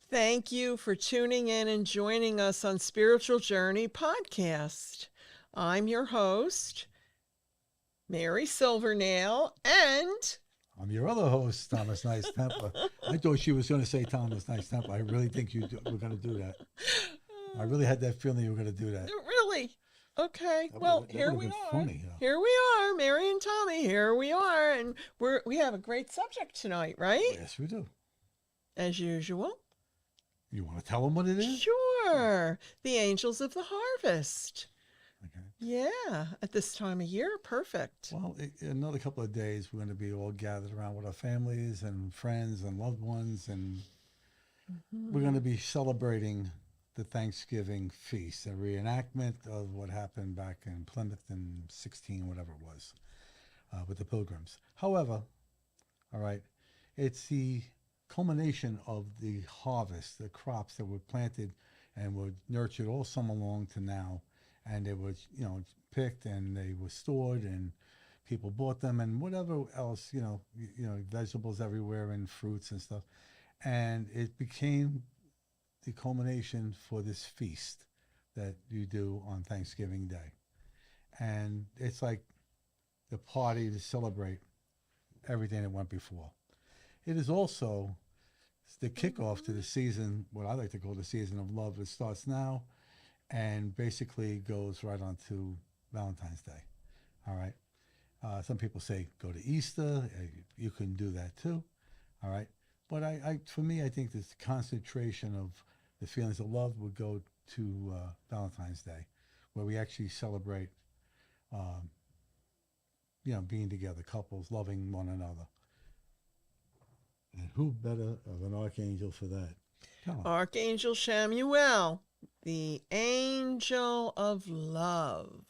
Thank you for tuning in and joining us on Spiritual Journey Podcast. I'm your host, Mary Silvernail, and I'm your other host, Thomas Nice Temper. I thought she was going to say Thomas Nice Temper. I really think were going to do that. I really had that feeling you were going to do that. Really? Okay. Well, here we are. Funny, Here we are, Mary and Tommy. Here we are, and we have a great subject tonight, right? Yes, we do. As usual. You want to tell them what it is? Sure. The Angels of the Harvest. Okay. Yeah, at this time of year, perfect. Well, in another couple of days, we're going to be all gathered around with our families and friends and loved ones, and we're going to be celebrating the Thanksgiving feast, a reenactment of what happened back in Plymouth in 16, whatever it was, with the Pilgrims. However, all right, it's the culmination of the harvest, the crops that were planted and were nurtured all summer long to now, and they were, picked and they were stored and people bought them and whatever else, vegetables everywhere and fruits and stuff, and it became the culmination for this feast that you do on Thanksgiving Day. And it's like the party to celebrate everything that went before. It is also the kickoff to the season, what I like to call the season of love. It starts now and basically goes right on to Valentine's Day. All right. Some people say go to Easter. You can do that too. All right. But for me, I think this concentration of the feelings of love would go to Valentine's Day, where we actually celebrate, being together, couples loving one another. And who better of an archangel for that? Archangel Chamuel, the angel of love.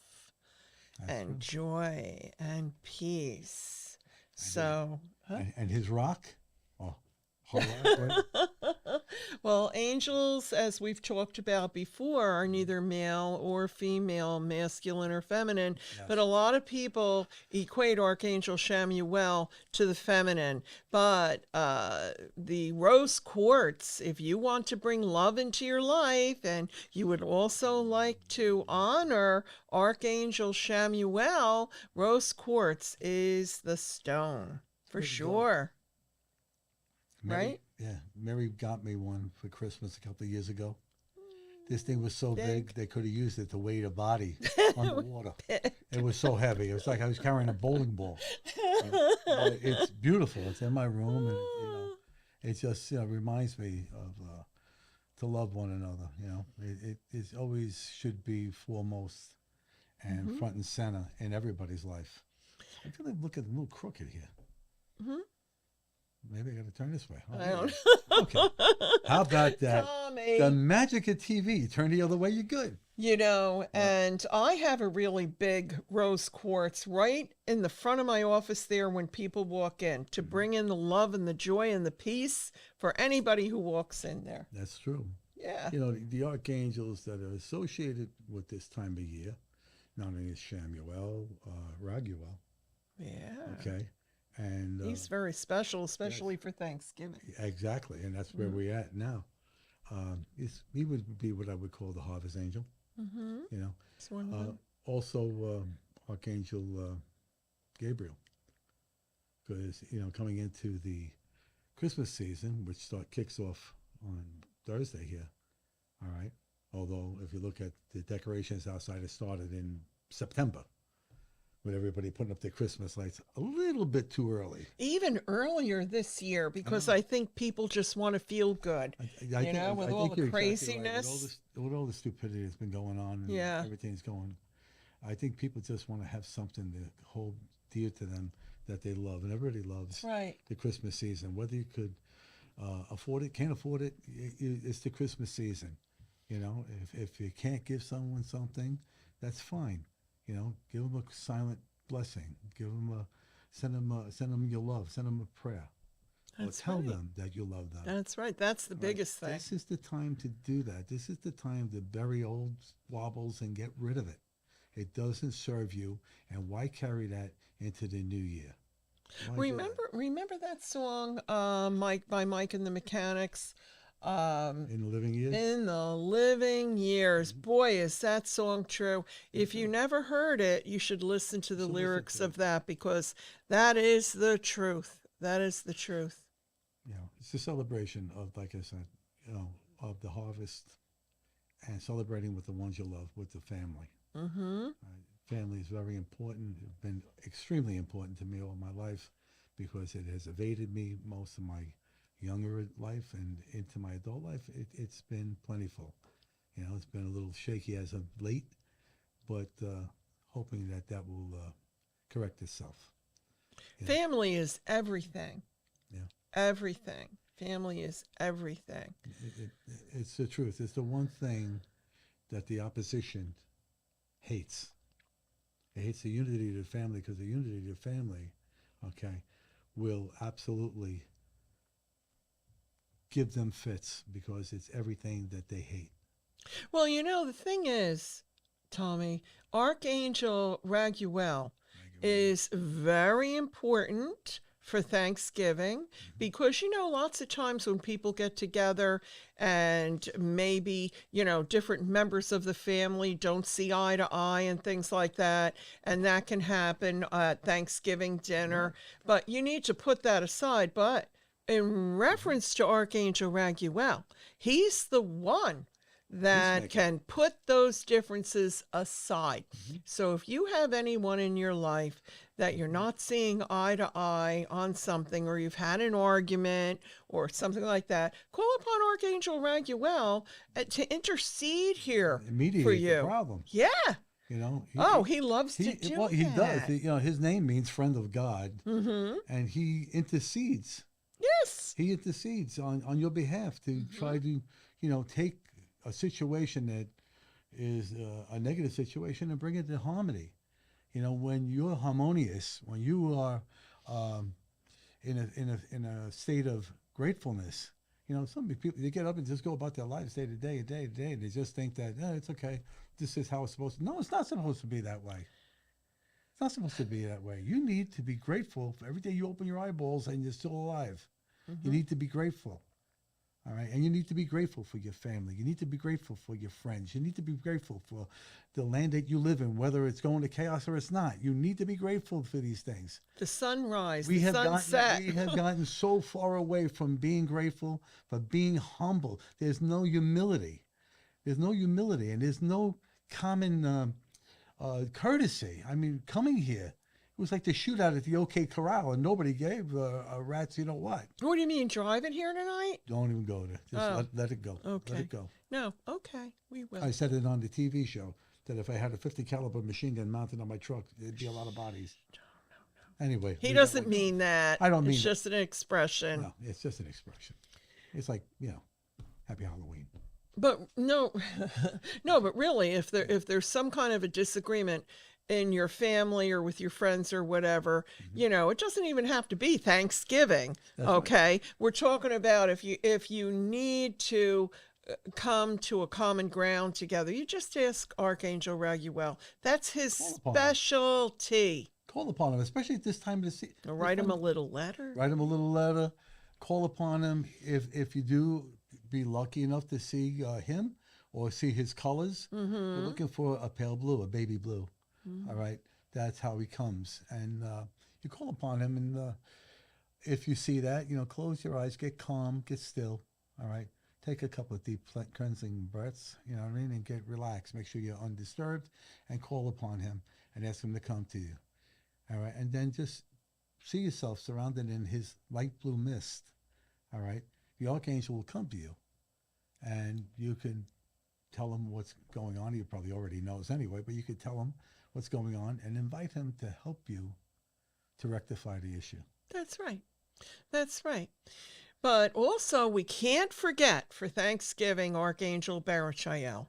That's and true. Joy and peace. And his rock? Oh, well, angels, as we've talked about before, are neither male or female, masculine or feminine, yes. But a lot of people equate Archangel Chamuel to the feminine. But the rose quartz, if you want to bring love into your life and you would also like to honor Archangel Chamuel, rose quartz is the stone for sure. Mary, right? Yeah, Mary got me one for Christmas a couple of years ago. This thing was so big they could have used it to weight a body underwater. It was so heavy. It was like I was carrying a bowling ball. It's beautiful. It's in my room, and it just reminds me of to love one another. It always should be foremost and front and center in everybody's life. I feel like look at a little crooked here. Mm-hmm. Maybe I got to turn this way. I don't know. Okay. How about that? Tommy. The magic of TV. You turn the other way, you're good. And I have a really big rose quartz right in the front of my office there when people walk in to bring in the love and the joy and the peace for anybody who walks in there. That's true. Yeah. The archangels that are associated with this time of year, not only is Chamuel, Raguel. Yeah. Okay. And he's very special, especially for Thanksgiving. Exactly, and that's where we're at now. He would be what I would call the harvest angel. Mm-hmm. Also, Archangel Gabriel, because coming into the Christmas season, which kicks off on Thursday here. All right. Although if you look at the decorations outside, it started in September. With everybody putting up their Christmas lights a little bit too early. Even earlier this year, because I think people just want to feel good. With all the craziness. Exactly right. With all the stupidity that's been going on and everything's going, I think people just want to have something to hold dear to them that they love. And everybody loves the Christmas season. Whether you could afford it, can't afford it, it's the Christmas season. If you can't give someone something, that's fine. Give them a silent blessing. Send them your love. Send them a prayer. That's tell right. them that you love them. That's right. That's the Right? biggest thing. This is the time to do that. This is the time to bury old wobbles and get rid of it. It doesn't serve you, and why carry that into the new year? Why do that? Remember that song, Mike by Mike and the Mechanics, In the living years? in the living years. Boy, is that song true. If you never heard it, you should listen to the So listen lyrics to of it. that, because that is the truth. That is the truth. You know, it's a celebration of, like I said, you know, of the harvest and celebrating with the ones you love, with the family. Mm-hmm. Family is very important. It's been extremely important to me all my life because it has evaded me most of my younger life and into my adult life. It's been plentiful. You know, it's been a little shaky as of late, but hoping that that will correct itself. Yeah. Family is everything. Yeah. Everything. Family is everything. It's the truth. It's the one thing that the opposition hates. It hates the unity of the family because the unity of the family, okay, will absolutely give them fits because it's everything that they hate. Well, the thing is, Tommy, Archangel Raguel is very important for Thanksgiving because, lots of times when people get together and maybe, different members of the family don't see eye to eye and things like that, and that can happen at Thanksgiving dinner, but you need to put that aside. But in reference to Archangel Raguel, he's the one that Peacemaker. can put those differences aside. So if you have anyone in your life that you're not seeing eye to eye on something, or you've had an argument or something like that, call upon Archangel Raguel to intercede here Mediate for the you. problem. Yeah. You know. He loves to do well, he does. that. You know, his name means friend of God, Mm-hmm. and he intercedes. Yes. He intercedes on your behalf to try to, take a situation that is a negative situation and bring it to harmony. You know, when you're harmonious, when you are in a state of gratefulness, some people, they get up and just go about their lives day to day, day to day, and they just think that it's okay. This is how it's supposed to. No, it's not supposed to be that way. It's not supposed to be that way. You need to be grateful for every day you open your eyeballs and you're still alive. You need to be grateful. All right. And you need to be grateful for your family. You need to be grateful for your friends. You need to be grateful for the land that you live in, whether it's going to chaos or it's not. You need to be grateful for these things. The sunrise, the sunset. We have gotten so far away from being grateful, from being humble. There's no humility. There's no humility, and there's no common courtesy. I mean, coming here, it was like the shootout at the OK Corral, and nobody gave a rat's you know what. What do you mean, driving here tonight? Don't even go there. Just let it go. Okay. Let it go. No, okay, we will. I said it on the TV show that if I had a 50 caliber machine gun mounted on my truck, there'd be a lot of bodies. Anyway, He doesn't mean that. I don't mean it's just an expression. No, it's just an expression. It's like, Happy Halloween. But no, no, but really, if there's some kind of a disagreement in your family or with your friends or whatever, it doesn't even have to be Thanksgiving. That's okay, right. We're talking about if you need to come to a common ground together, you just ask Archangel Raguel. That's his specialty. Call upon him, especially at this time of the season. Write him a little letter. Write him a little letter. Call upon him. If you do be lucky enough to see him or see his colors, you're looking for a pale blue, a baby blue. All right, that's how he comes, and you call upon him, and if you see that, close your eyes, get calm, get still. All right, take a couple of deep cleansing breaths. You know what I mean, and get relaxed. Make sure you're undisturbed, and call upon him and ask him to come to you. All right, and then just see yourself surrounded in his light blue mist. All right, the archangel will come to you, and you can tell him what's going on. He probably already knows anyway, but you could tell him what's going on and invite him to help you to rectify the issue. That's right. That's right. But also, we can't forget for Thanksgiving, Archangel Baruchiel.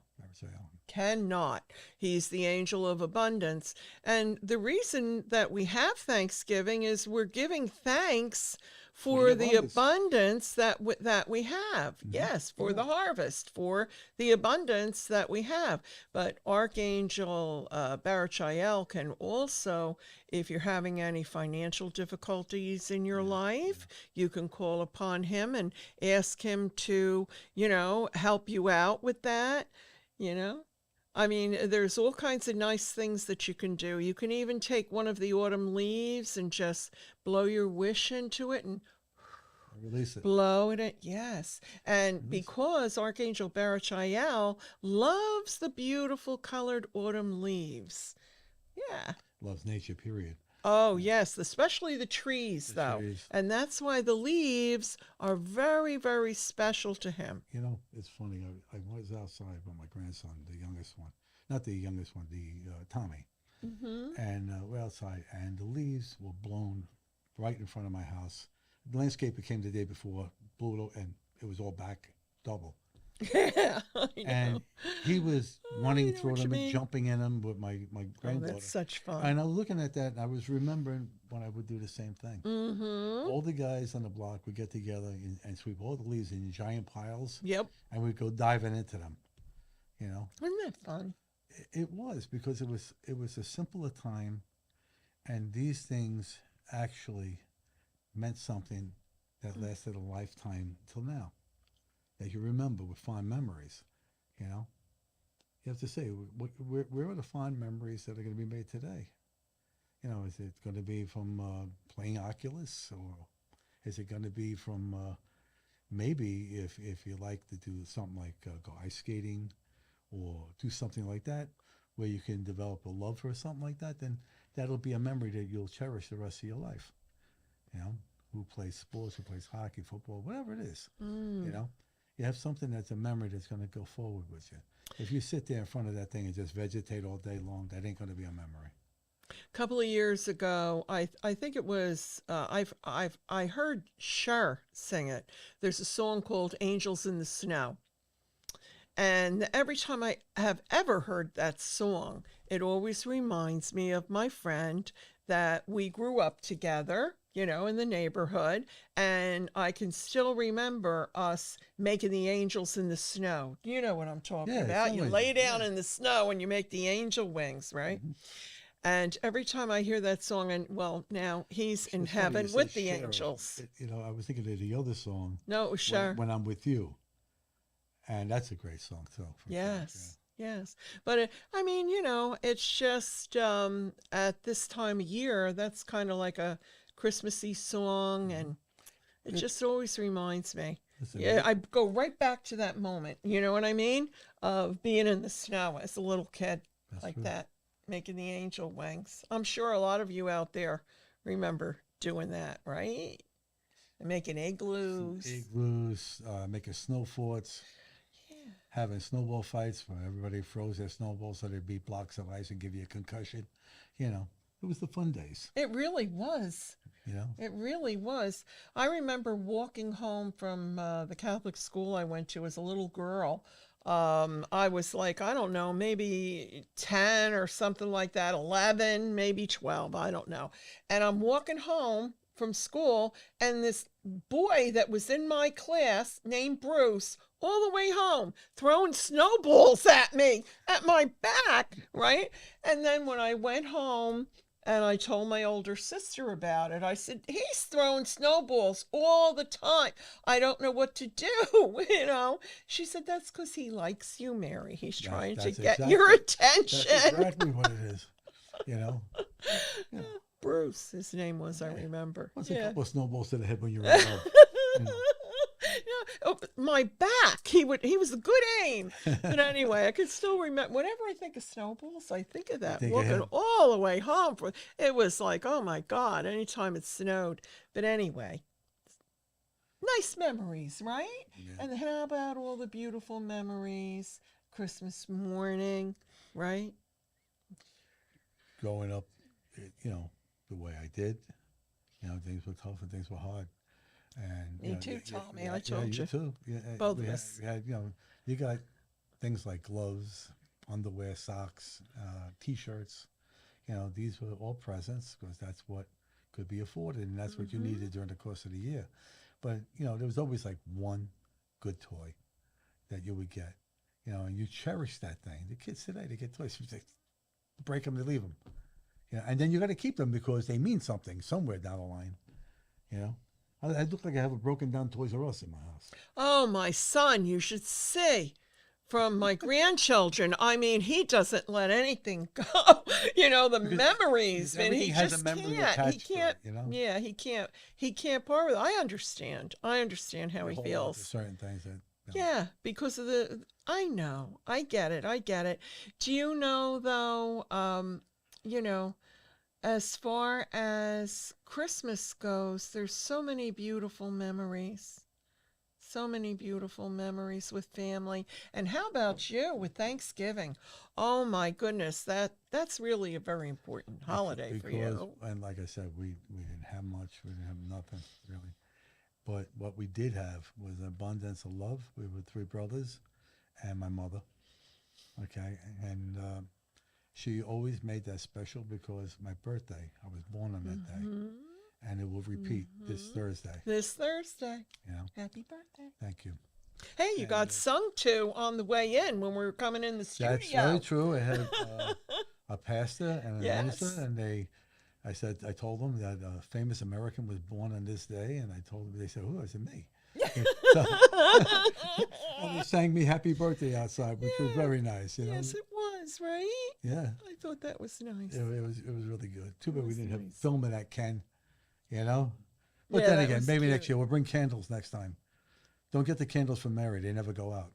Cannot. He's the angel of abundance. And the reason that we have Thanksgiving is we're giving thanks for the abundance. abundance that we have. Yes, for the harvest, for the abundance that we have. But Archangel Barachiel can also, if you're having any financial difficulties in your life, you can call upon him and ask him to, help you out with that, you know. I mean, there's all kinds of nice things that you can do. You can even take one of the autumn leaves and just blow your wish into it and Release it. blow it in. Yes. And because Archangel Barachiel loves the beautiful colored autumn leaves. Yeah. Loves nature, period. Oh, yes, especially the trees, though. trees. And that's why the leaves are very, very special to him. You know, it's funny. I was outside with my grandson, the youngest one. Not the youngest one, the Tommy. And we're outside, and the leaves were blown right in front of my house. The landscaper came the day before, blew it, and it was all back double. Yeah, I And know. he was running know through what you them and mean. jumping in them with my Oh, granddaughter. that's such fun. And I was looking at that, and I was remembering when I would do the same thing. Mm-hmm. All the guys on the block would get together and sweep all the leaves in giant piles, Yep. and we'd go diving into them. You know, Isn't that fun? it was because it was a simpler time, and these things actually meant something that lasted a lifetime till now, that you remember with fond memories. You know, you have to say, where are the fond memories that are going to be made today? You know, is it going to be from playing Oculus, or is it going to be from maybe if you like to do something like go ice skating or do something like that, where you can develop a love for something like that, then that'll be a memory that you'll cherish the rest of your life. You know, who plays sports, who plays hockey, football, whatever it is. You know, you have something that's a memory that's going to go forward with you. If you sit there in front of that thing and just vegetate all day long, that ain't going to be a memory. Couple of years ago, I think it was I heard Cher sing it. There's a song called "Angels in the Snow," and every time I have ever heard that song, it always reminds me of my friend that we grew up together, in the neighborhood, and I can still remember us making the angels in the snow. You know what I'm talking Yeah, about. You something lay like down in the snow and you make the angel wings, right? And every time I hear that song, and well, now he's in It's funny heaven you say with the share it. angels. I was thinking of the other song, No, it was Cher. when I'm With You. And that's a great song, too. from Cher, Yes, yes. But I mean, it's just at this time of year, that's kind of like a Christmassy song, and it just always reminds me. Listen, Yeah, I go right back to that moment. You know what I mean? Of being in the snow as a little kid, That's like true. that, making the angel wings. I'm sure a lot of you out there remember doing that, right? And making igloos. Igloos, making snow forts, Yeah. having snowball fights where everybody throws their snowballs so they'd beat blocks of ice and give you a concussion. You know, it was the fun days, It really was. you know. It really was. I remember walking home from the Catholic school I went to as a little girl. I was like, I don't know, maybe 10 or something like that, 11, maybe 12, I don't know. And I'm walking home from school, and this boy that was in my class named Bruce, all the way home, throwing snowballs at me, at my back, right? And then when I went home, and I told my older sister about it. I said, he's throwing snowballs all the time. I don't know what to do, She said, that's because he likes you, Mary. He's trying to that's get your attention. That's exactly what it is, you know. Yeah. Bruce, his name was, I remember. What's a Yeah. couple of snowballs to the head when you're in love? You know. Oh, my back. He was a good aim. But anyway, I can still remember. Whenever I think of snowballs, I think of that. think of Walking him. all the way home. It was like, oh my God, anytime it snowed. But anyway, nice memories, right? Yeah. And how about all the beautiful memories? Christmas morning, right? Growing up, the way I did, things were tough and things were hard. And Me too, Tommy, I told you you. too. Both we of had, us. we had, you got things like gloves, underwear, socks, T-shirts. These were all presents because that's what could be afforded, and that's what you needed during the course of the year. But there was always like one good toy that you would get, and you cherish that thing. The kids today, they get toys, they break them, they leave them, and then you got to keep them because they mean something somewhere down the line. I look like I have a broken down Toys R Us in my house. Oh, my son, you should see. From my grandchildren, I mean, he doesn't let anything go. The memories, and everything he has a just memory can't. He attached to it, can't. you know? Yeah, he can't. He can't part with it. I understand. I understand how he Hold on to feels. certain things that. Yeah, because of I know. I get it. I get it. Do you know though? As far as Christmas goes, there's so many beautiful memories. So many beautiful memories with family. And how about you with Thanksgiving? Oh my goodness, that's really a very important holiday for you. And like I said, we didn't have much. We didn't have nothing really. But what we did have was an abundance of love. We were three brothers and my mother. Okay, and she always made that special because my birthday. I was born on that day, and it will repeat this Thursday. This Thursday. Happy birthday. Thank you. Hey, you got sung to on the way in when we were coming in the studio. That's very true. I had a pastor and a minister, and I told them that a famous American was born on this day, and I told them, they said, "Who?" I said, "Me." And they sang me happy birthday outside, which was very nice. Yes, it was, right? Yeah. I thought that was nice. It was really good. Too bad we didn't have nice. film of that, Ken. But Yeah, then that again, was maybe cute. next year we'll bring candles next time. Don't get the candles from Mary; they never go out.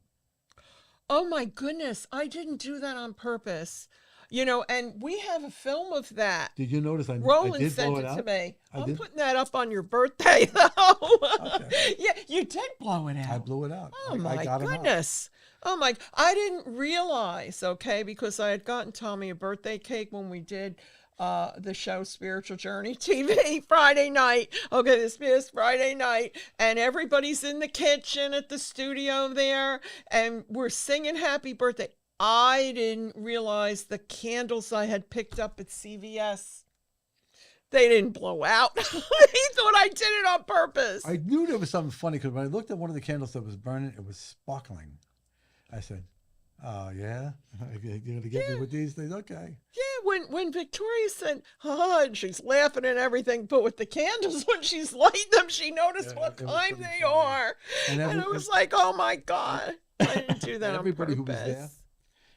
Oh my goodness, I didn't do that on purpose. And we have a film of that. Did you notice I Roland did sent blow it it out? to me. I I'm did? putting that up on your birthday, though. Okay. Yeah, you did blow it out. I blew it out. Oh I my got 'em out. goodness. Oh my, I didn't realize, okay, because I had gotten Tommy a birthday cake when we did the show Spiritual Journey TV Friday night. Okay, this Friday night, and everybody's in the kitchen at the studio there, and we're singing happy birthday. I didn't realize the candles I had picked up at CVS, they didn't blow out. He thought I did it on purpose. I knew there was something funny because when I looked at one of the candles that was burning, it was sparkling. I said, "Oh yeah, you're gonna get me with these things? Okay." Yeah, when Victoria said, and she's laughing and everything, but with the candles, when she's lighting them, she noticed what it was kind pretty they funny. are. And And I was like, oh my God, I didn't do that on everybody purpose. who was there,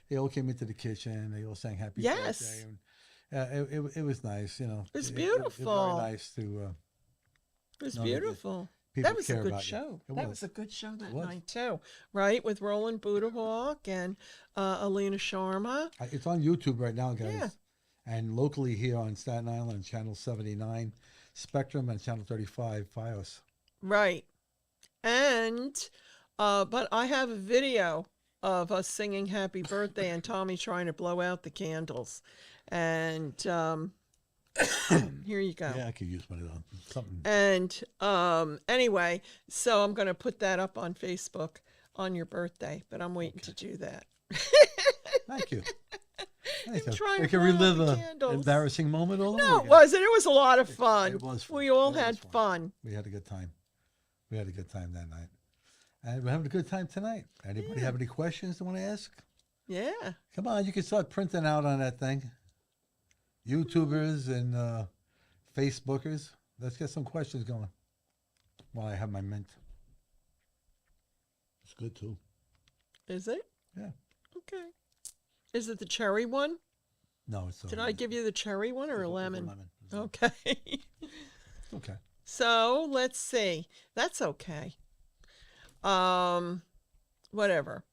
they all came into the kitchen. They all sang happy Yes. birthday. And, it was nice, It was It was beautiful. very nice to. It was No, beautiful. people That was a care good about you. show. It That was. was a good show that was. night too, right? With Roland Budahawk and Alina Sharma. It's on YouTube right now, guys. Yeah. And locally here on Staten Island, Channel 79, Spectrum, and Channel 35, FiOS. Right. And, but I have a video of us singing happy birthday and Tommy trying to blow out the candles. And here you go. Yeah, I could use one of those. Something. And anyway, so I'm going to put that up on Facebook on your birthday, but I'm waiting to do that. Thank you. Nice. trying I to can blow out relive the an candles. embarrassing moment all No, over it again. wasn't. It was a lot of fun. It was fun. We all It was had fun. fun. We had a good time. We had a good time that night. And we're having a good time tonight. Anybody have any questions they want to ask? Yeah. Come on, you can start printing out on that thing. YouTubers and Facebookers. Let's get some questions going while I have my mint. It's good too. Is it? Yeah. Okay. Is it the cherry one? No, it's Did I give you the cherry one or a lemon? It's Okay. okay. So let's see. That's okay. Whatever.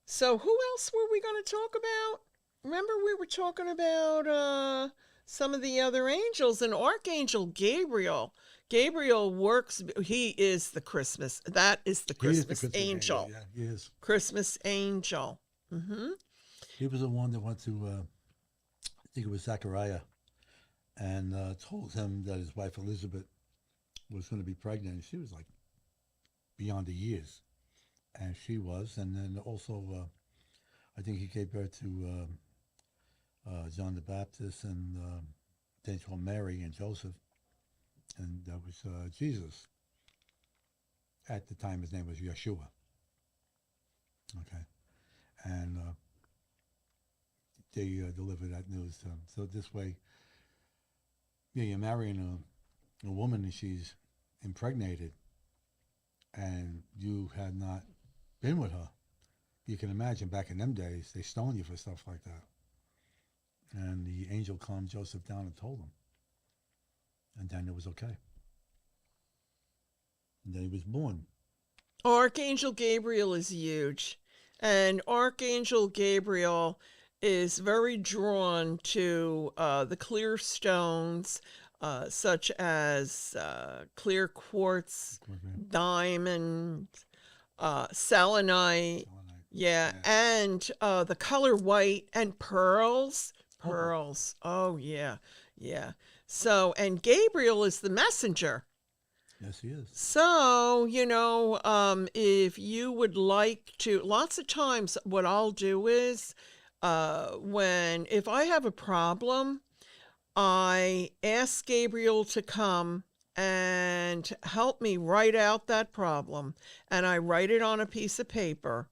So who else were we going to talk about? Remember we were talking about some of the other angels and Archangel Gabriel. Gabriel works. He is the Christmas. That is the He is the Christmas angel. Yeah, he is. Christmas angel. Mm-hmm. He was the one that went to, I think it was Zachariah, and told him that his wife Elizabeth was going to be pregnant. And she was like beyond the years, and she was. And then also, I think he gave birth to John the Baptist and then told Mary and Joseph. and that was Jesus. At the time, his name was Yeshua. Okay, and they delivered that news to him. So this way, yeah, you're marrying a woman and she's impregnated, and you had not been with her. You can imagine back in them days, they stoned you for stuff like that. And the angel calmed Joseph down and told him. And then it was okay. And then he was born. Archangel Gabriel is huge. And Archangel Gabriel is very drawn to the clear stones, such as clear quartz, diamond, selenite. Yeah, and the color white and pearls. Pearls. Oh, yeah. Yeah. So, and Gabriel is the messenger. Yes, he is. So, if you would like to, lots of times what I'll do is if I have a problem, I ask Gabriel to come and help me write out that problem. And I write it on a piece of paper.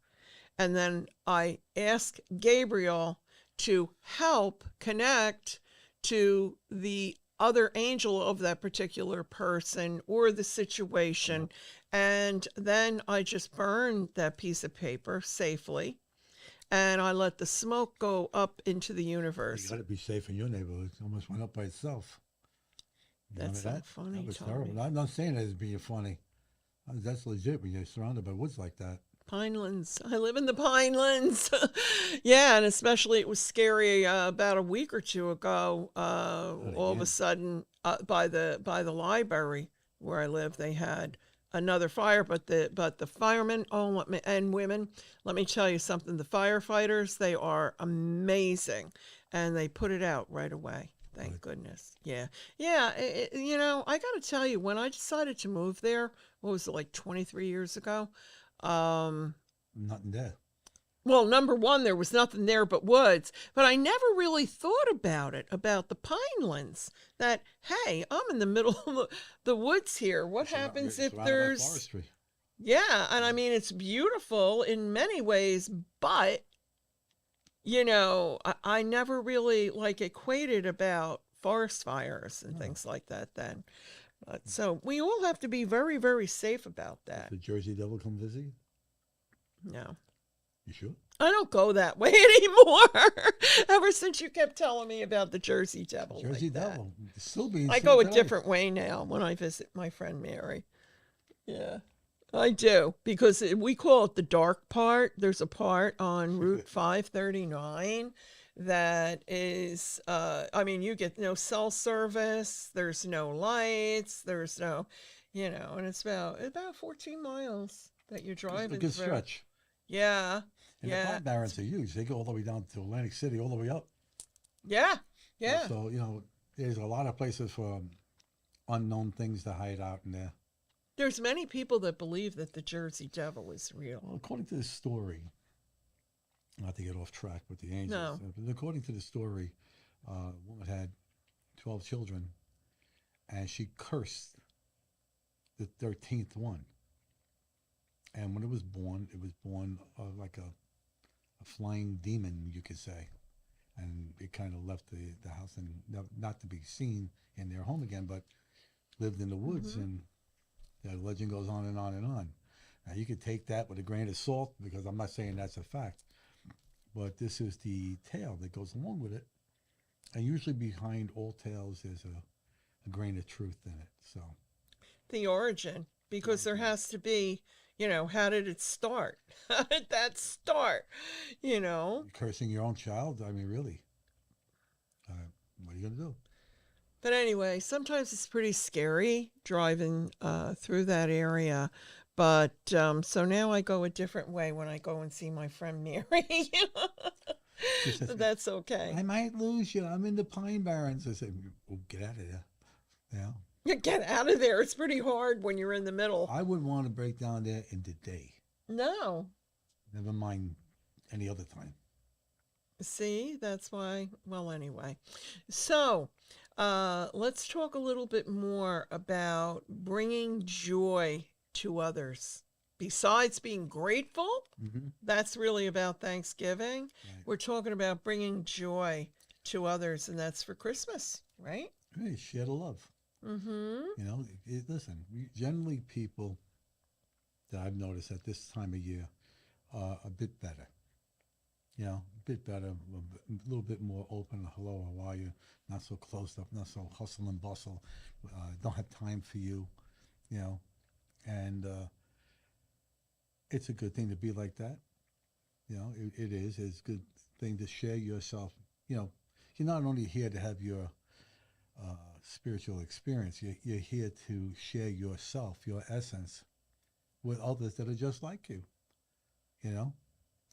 And then I ask Gabriel to help connect to the other angel of that particular person or the situation. And then I just burn that piece of paper safely. And I let the smoke go up into the universe. You got to be safe in your neighborhood. It almost went up by itself. That's so funny. That was Tommy. terrible. I'm not saying that as being funny. That's legit when you're surrounded by woods like that. Pinelands. I live in the Pinelands. Yeah, and especially it was scary about a week or two ago. All of a sudden, by the library where I live, they had another fire. But the firemen, and women, let me tell you something. The firefighters, they are amazing, and they put it out right away. Thank goodness. Yeah. Yeah. I got to tell you, when I decided to move there, what was it, like 23 years ago? Nothing there. Well, number one, there was nothing there but woods, but I never really thought about the Pinelands, that, hey, I'm in the middle of the woods here. What happens if there's... forestry. Yeah, and I mean, it's beautiful in many ways, but, I never really, equated about forest fires and things like that then. So we all have to be very, very safe about that. Does the Jersey Devil come visit you? No. You sure? I don't go that way anymore. Ever since you kept telling me about the Jersey Devil. Jersey Devil. Still being I go a different way now when I visit my friend Mary. Yeah, I do. Because we call it the dark part. There's a part on Route 539 that is, you get no cell service. There's no lights. There's no, and it's about 14 miles that you're driving. It's a good stretch. Yeah. And the Pine Barrens are huge. They go all the way down to Atlantic City, all the way up. Yeah. Yeah. So, there's a lot of places for unknown things to hide out in there. There's many people that believe that the Jersey Devil is real. Well, according to this story, not to get off track with the angels, but according to the story, a woman had 12 children, and she cursed the 13th one. And when it was born like a flying demon, you could say. And it kind of left the house and not to be seen in their home again, but lived in the woods. Mm-hmm. And the legend goes on and on and on. Now, you could take that with a grain of salt, because I'm not saying that's a fact. But this is the tale that goes along with it. And usually behind all tales, there's a grain of truth in it. So the origin, because there has to be... how did it start? How did that start? Cursing your own child? I mean, really? What are you going to do? But anyway, sometimes it's pretty scary driving through that area. But so now I go a different way when I go and see my friend Mary. But that's okay. I might lose you. I'm in the Pine Barrens. I said, oh, get out of there. Yeah. You get out of there. It's pretty hard when you're in the middle. I wouldn't want to break down there in the day. No. Never mind any other time. See, that's why. Well, anyway. So, Let's talk a little bit more about bringing joy to others. Besides being grateful, Hmm. that's really about Thanksgiving. Right. We're talking about bringing joy to others, and that's for Christmas, right? Hey, share the love. Mm-hmm. Listen, generally people that I've noticed at this time of year are a bit better. A bit better, little bit more open. Hello, how are you? Not so close up, not so hustle and bustle. Don't have time for you, you know. And it's a good thing to be like that. It is. It's a good thing to share yourself. You know, you're not only here to have your spiritual experience, you're here to share yourself, your essence, with others that are just like you know?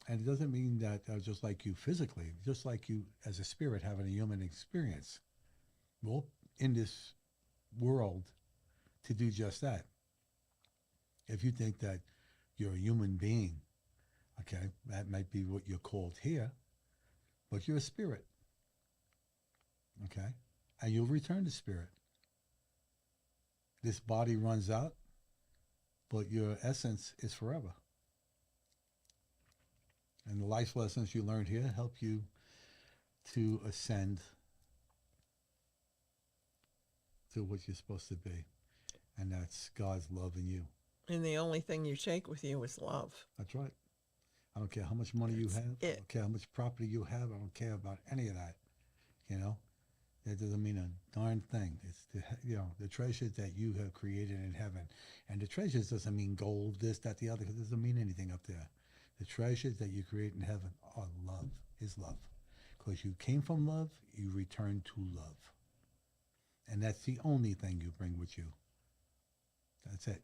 And it doesn't mean that just like you physically, just like you as a spirit having a human experience. Well, in this world to do just that. If you think that you're a human being, okay, that might be what you're called here, but you're a spirit, okay? And you'll return to spirit. This body runs out, but your essence is forever. And the life lessons you learned here help you to ascend to what you're supposed to be. And that's God's love in you. And the only thing you take with you is love. That's right. I don't care how much money you That's have. I it. don't care how much property you have. I don't care about any of that. You know, that doesn't mean a darn thing. It's the treasures that you have created in heaven, and the treasures doesn't mean gold, this, that, the other. Because it doesn't mean anything up there. The treasures that you create in heaven are love. Is love. Because you came from love, you return to love, and that's the only thing you bring with you. That's it.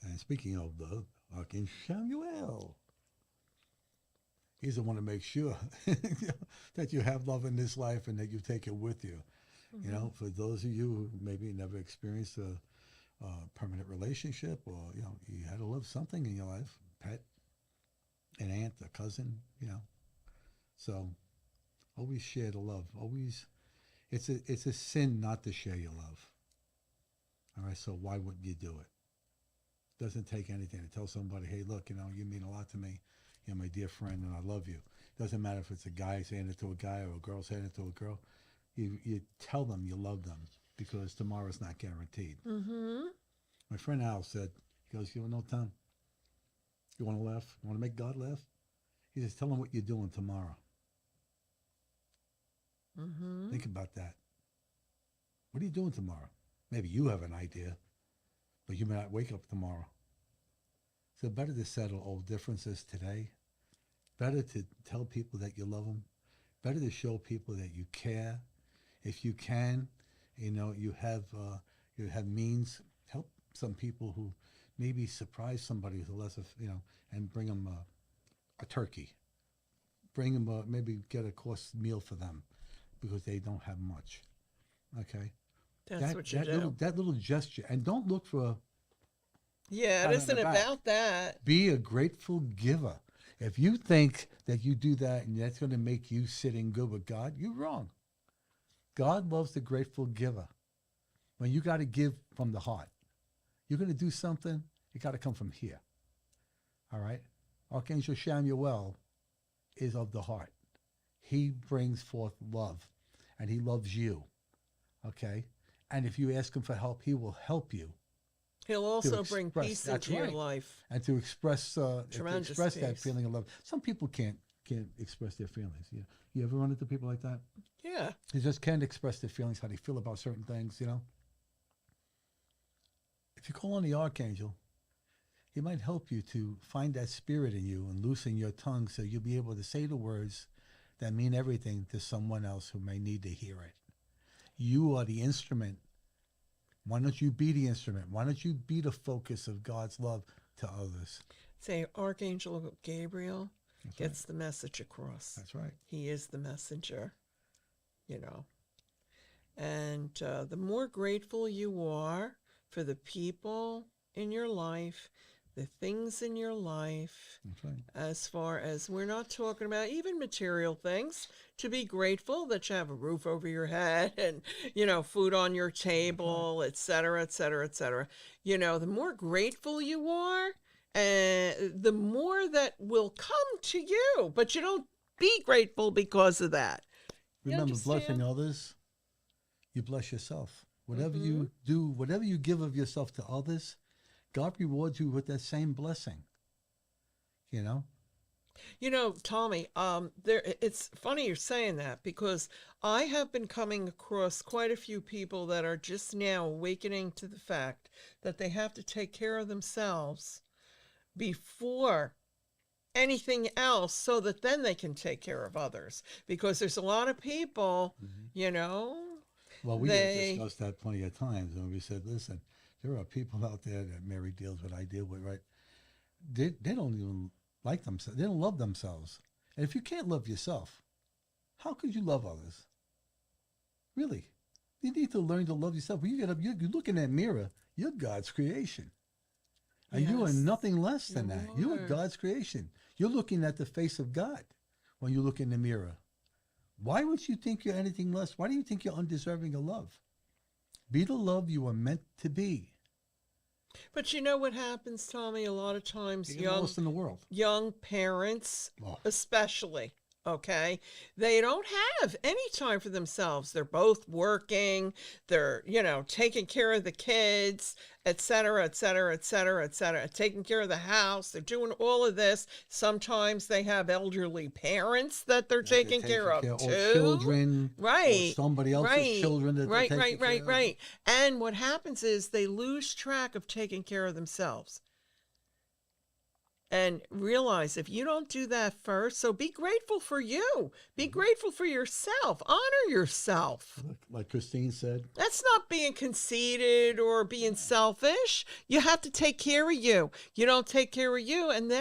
And speaking of love, Archangel Samuel. He's the one to make sure that you have love in this life and that you take it with you. Mm-hmm. For those of you who maybe never experienced a permanent relationship, or you had to love something in your life, pet, an aunt, a cousin, So always share the love. Always, it's a sin not to share your love. All right, so why wouldn't you do it? Doesn't take anything to tell somebody, hey, look, you mean a lot to me. You're my dear friend, and I love you. Doesn't matter if it's a guy saying it to a guy or a girl saying it to a girl. You tell them you love them because tomorrow's not guaranteed. Mm-hmm. My friend Al said, he goes, you know, Tom, you want to laugh? You want to make God laugh? He says, tell them what you're doing tomorrow. Mm-hmm. Think about that. What are you doing tomorrow? Maybe you have an idea, but you may not wake up tomorrow. So better to settle old differences today. Better to tell people that you love them. Better to show people that you care. If you can, you have means. Help some people who maybe surprise somebody with a less of and bring them a turkey. Bring them maybe get a course meal for them because they don't have much. Okay, That's what you do. Little gesture, and don't look for. Yeah, it isn't about that. Be a grateful giver. If you think that you do that and that's going to make you sitting good with God, you're wrong. God loves the grateful giver. When you got to give from the heart, you're going to do something, it got to come from here. All right? Archangel Samuel is of the heart. He brings forth love, and he loves you. Okay? And if you ask him for help, he will help you. He'll also bring peace into your life. And to express that peace. feeling of love. Some people can't express their feelings. You ever run into people like that? Yeah. They just can't express their feelings, how they feel about certain things, If you call on the Archangel, he might help you to find that spirit in you and loosen your tongue so you'll be able to say the words that mean everything to someone else who may need to hear it. You are the instrument. Why don't you be the instrument? Why don't you be the focus of God's love to others? Say Archangel Gabriel gets the message across. That's right. He is the messenger, And the more grateful you are for the people in your life, the things in your life, That's right. as far as we're not talking about even material things, to be grateful that you have a roof over your head and, food on your table, et cetera, et cetera, et cetera. The more grateful you are, the more that will come to you, but you don't be grateful because of that. You Remember, blessing understand? others, you bless yourself. Whatever Mm-hmm. you do, whatever you give of yourself to others, God rewards you with that same blessing. You know? Tommy, it's funny you're saying that because I have been coming across quite a few people that are just now awakening to the fact that they have to take care of themselves before anything else so that then they can take care of others. Because there's a lot of people, Hmm. you know, Well, we had they, discussed that plenty of times, and we said, listen, there are people out there that Mary deals with, I deal with, right? They don't even like themselves. They don't love themselves. And if you can't love yourself, how could you love others? Really? You need to learn to love yourself. When you get up, you look in that mirror, you're God's creation. And you are yes, nothing less than you that. You are are. God's creation. You're looking at the face of God when you look in the mirror. Why would you think you're anything less? Why do you think you're undeserving of love? Be the love you are meant to be. But you know what happens, Tommy? A lot of times You're the lowest in the world. young parents, Oh, especially, okay, they don't have any time for themselves. They're both working, they're, taking care of the kids, et cetera, et cetera, et cetera, et cetera, taking care of the house. They're doing all of this. Sometimes they have elderly parents that they're that they're taking care taking of care of, or too. children, or Right, somebody else's right, children that they're right, taking right, right, care of. right. And what happens is they lose track of taking care of themselves and realize if you don't do that first, so be grateful for you, be Mhm. grateful for yourself, honor yourself. Like Christine said, That's not being conceited or being selfish. You have to take care of you. You don't take care of you, and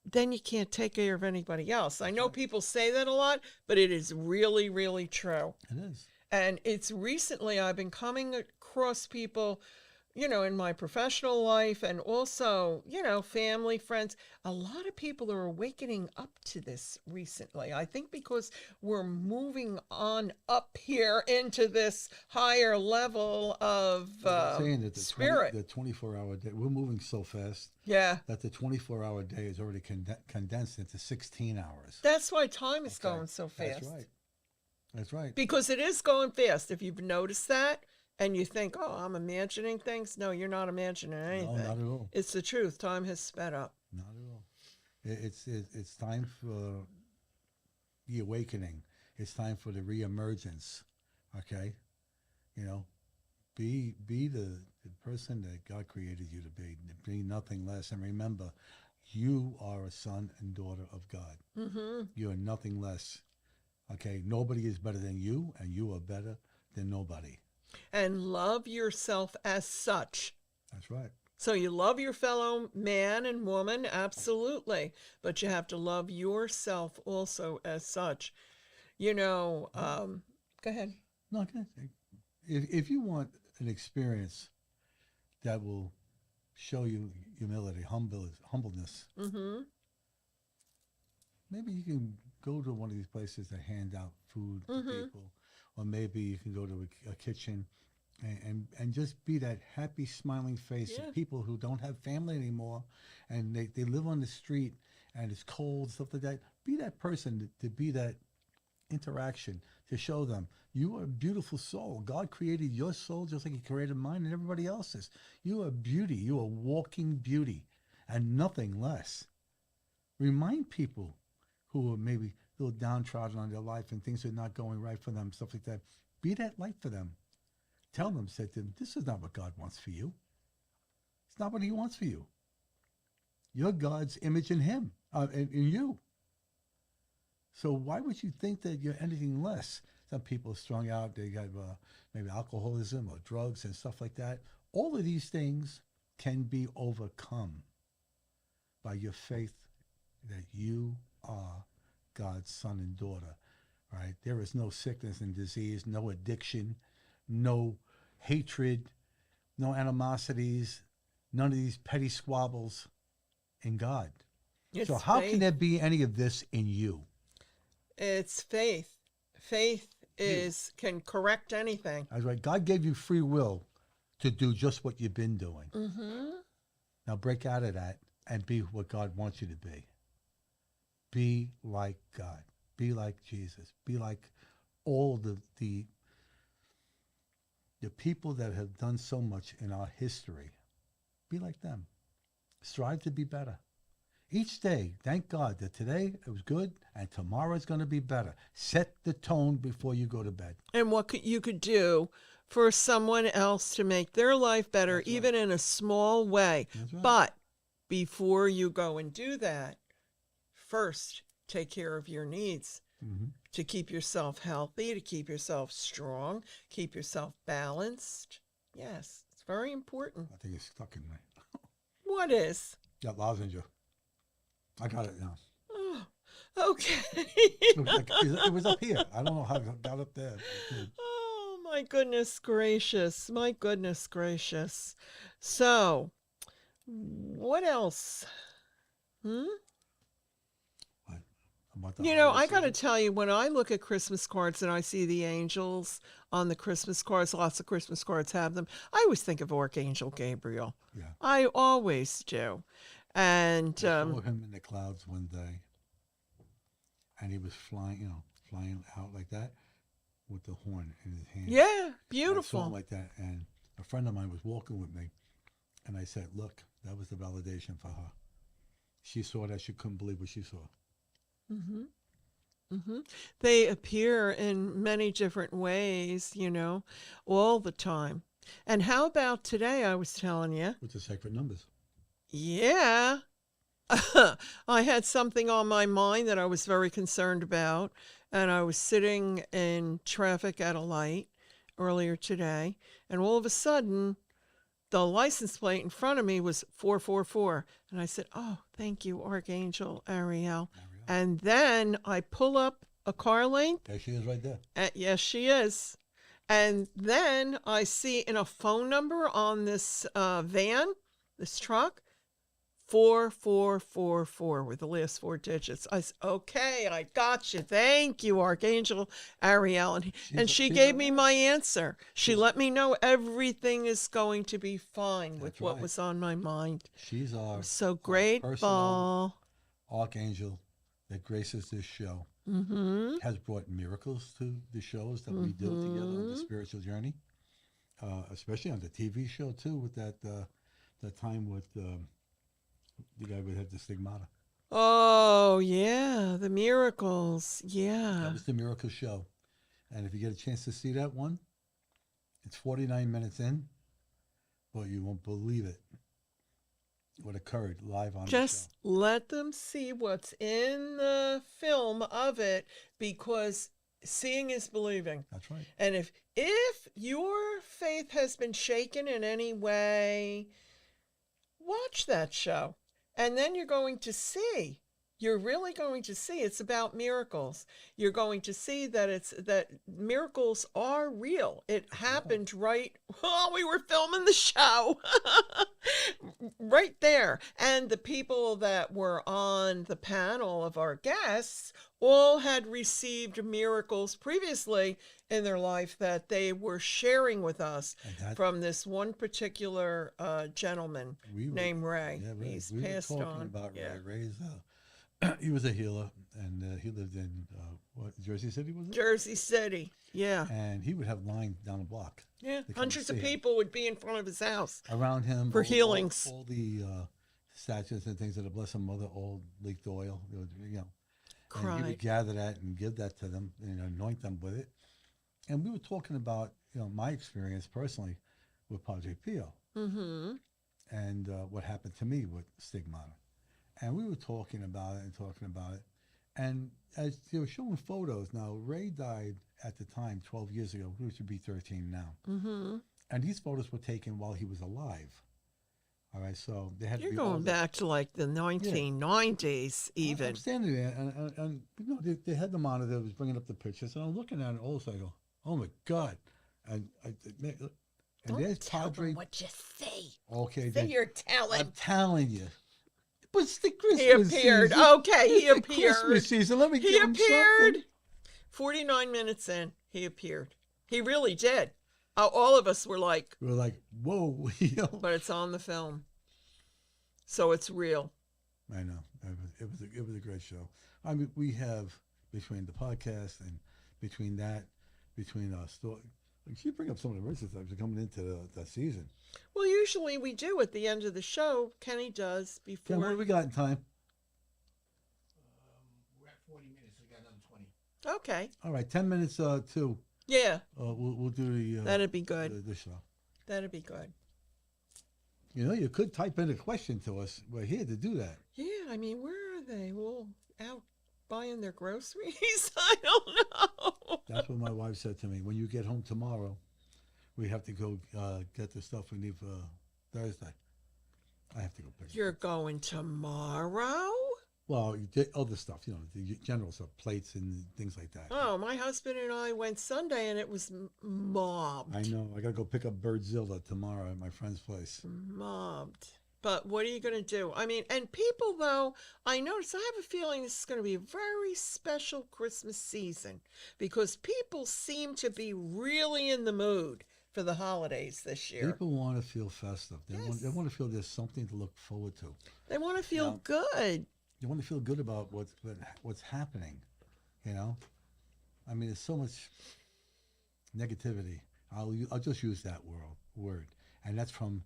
then you can't take care of anybody else. I that's know right. people say that a lot, but it is really, really true. It is. And it's recently I've been coming across people, in my professional life and also, family, friends. A lot of people are awakening up to this recently. I think because we're moving on up here into this higher level of Well, they're saying that spirit. the 24-hour day, we're moving so fast Yeah. that the 24-hour day is already condensed into 16 hours. That's why time is Okay. going so That's fast. right. That's right. Because it is going fast. If you've noticed that and you think, oh, I'm imagining things. No, you're not imagining No, anything. not at all. It's the truth. Time has sped up. Not at all. It's time for the awakening. It's time for the reemergence. Okay, you know, be the person that God created you to be. Be nothing less. And remember, you are a son and daughter of God. Mm-hmm. You are nothing less. Okay, nobody is better than you, and you are better than nobody. And love yourself as such. That's right. So you love your fellow man and woman, absolutely, but you have to love yourself also as such. Go ahead. No, okay. If you want an experience that will show you humility, humbleness, Mm-hmm. maybe you can go to one of these places that hand out food to Mm-hmm. people, or maybe you can go to a kitchen and just be that happy, smiling face Yeah. of people who don't have family anymore, and they live on the street and it's cold, stuff like that. Be that person to be that interaction to show them you are a beautiful soul. God created your soul just like He created mine and everybody else's. You are beauty. You are walking beauty, and nothing less. Remind people who are maybe a little downtrodden on their life and things are not going right for them, stuff like that. Be that light for them. Tell them, say to them, this is not what God wants for you. It's not what He wants for you. You're God's image in Him, in you. So why would you think that you're anything less? Some people are strung out. They got maybe alcoholism or drugs and stuff like that. All of these things can be overcome by your faith that you are God's son and daughter, right? There is no sickness and disease, no addiction, no hatred, no animosities, none of these petty squabbles. in God. It's So how faith. can there be any of this in you? It's faith. Faith can correct anything. That's right. God gave you free will to do just what you've been doing. Mm-hmm. Now break out of that and be what God wants you to be. Be like God. Be like Jesus. Be like all the people that have done so much in our history. Be like them. Strive to be better. Each day, thank God that today it was good and tomorrow is going to be better. Set the tone before you go to bed. And what you could do for someone else to make their life better, That's right. even in a small way. That's right. But before you go and do that, first take care of your needs. Mm-hmm. To keep yourself healthy, to keep yourself strong, keep yourself balanced. Yes, it's very important. I think it's stuck in me. What is? That lozenge. I got it now. Oh, okay. It was up here. I don't know how it got up there. Oh, my goodness gracious. My goodness gracious. So, what else? About the You know, holiday I got to season. tell you, when I look at Christmas cards and I see the angels on the Christmas cards, lots of Christmas cards have them, I always think of Archangel Gabriel. Yeah. I always do. And I saw him in the clouds one day, and he was flying out like that with the horn in his hand. yeah, I saw him beautiful. like that, and a friend of mine was walking with me, and I said, "Look, that was the validation for her. She saw that. She couldn't believe what she saw." They appear in many different ways, all the time. And how about today? I was telling you. With the sacred numbers. Yeah. I had something on my mind that I was very concerned about, and I was sitting in traffic at a light earlier today, and all of a sudden, the license plate in front of me was 444, and I said, "Oh, thank you, Archangel Ariel." And then I pull up a car length. There she is right there. Yes, she is. And then I see in a phone number on this van, this truck, 4444 with the last four digits. I said, "Okay, I got you. Thank you, Archangel Ariel." And she gave me my answer. She let me know everything is going to be fine with That's what right. was on my mind. She's our So personal grateful. archangel that graces this show. Has brought miracles to the shows that we do together on the spiritual journey, especially on the TV show too. With that time with the guy who had the stigmata. Oh, yeah, the miracles. That Yeah. was the miracle show, and if you get a chance to see that one, it's 49 minutes in, but you won't believe it. What occurred live on Just the let them see what's in the film of it, because seeing is believing. show. That's right. And if your faith has been shaken in any way, watch that show. And then you're going to see. You're really going to see it's about miracles. You're going to see that miracles are real. It happened right while we were filming the show. Right there. And the people that were on the panel of our guests all had received miracles previously in their life that they were sharing with us And that- from this one particular gentleman We were- named Ray. Yeah, He's we were passed talking on. about Yeah. Ray. Ray's, he was a healer, and he lived in Jersey City, was it? Jersey City. Yeah. And he would have lines down the block Yeah. They come Hundreds to of see him. people would be in front of his house. around him For healings. All the statues and things of the Blessed Mother, all leaked oil. They would, and he Cried. would gather that and give that to them and anoint them with it. And we were talking about my experience personally with Padre Pio and what happened to me with stigmata. And we were talking about it. And as they were showing photos, now Ray died at the time 12 years ago, which would be 13 now. And these photos were taken while he was alive. All right, so they had You're to be all going the- back to like the 1990s, I'm even. standing there, and they had the monitor that was bringing up the pictures, and I'm looking at it. All of a sudden, I go, "Oh my God!" And Don't there's tell Padre. them what you see. Okay, Say then your I'm talent. telling you, But it's the Christmas He appeared. season. Okay, he It's the appeared. Christmas season. Let me He give him appeared. something. 49 minutes in, he appeared. He really did. All of us were like, We were like, whoa. You know? but it's on the film. So it's real. I know. It was a great show. I mean, we have, between the podcast and between story. You bring up some of the races that are coming into the season. Well, usually we do at the end of the show. Kenny does Ken, before. what do we got in time? We're at 40 minutes. We got another 20. Okay. All right, 10 minutes too. Yeah, We'll do the that'd be good. the show. That'd be good. You know, you could type in a question to us. We're here to do that. Yeah, I mean, where are they? Well, out buying their groceries? I don't know. That's what my wife said to me. When you get home tomorrow, we have to go get the stuff we need for Thursday. I have to go pick it You're up. going tomorrow? Well, you did other stuff, you know, the general stuff, plates and things like that. Oh, my husband and I went Sunday and it was mobbed. I know. I got to go pick up Birdzilla tomorrow at my friend's place. Mobbed. But what are you going to do? I mean, and people, though, I notice, I have a feeling this is going to be a very special Christmas season because people seem to be really in the mood for the holidays this year. People want to feel festive. They Yes. want to feel there's something to look forward to. They want to feel Now- good. You want to feel good about what's happening, you know. I mean, there's so much negativity. I'll just use that word, and that's from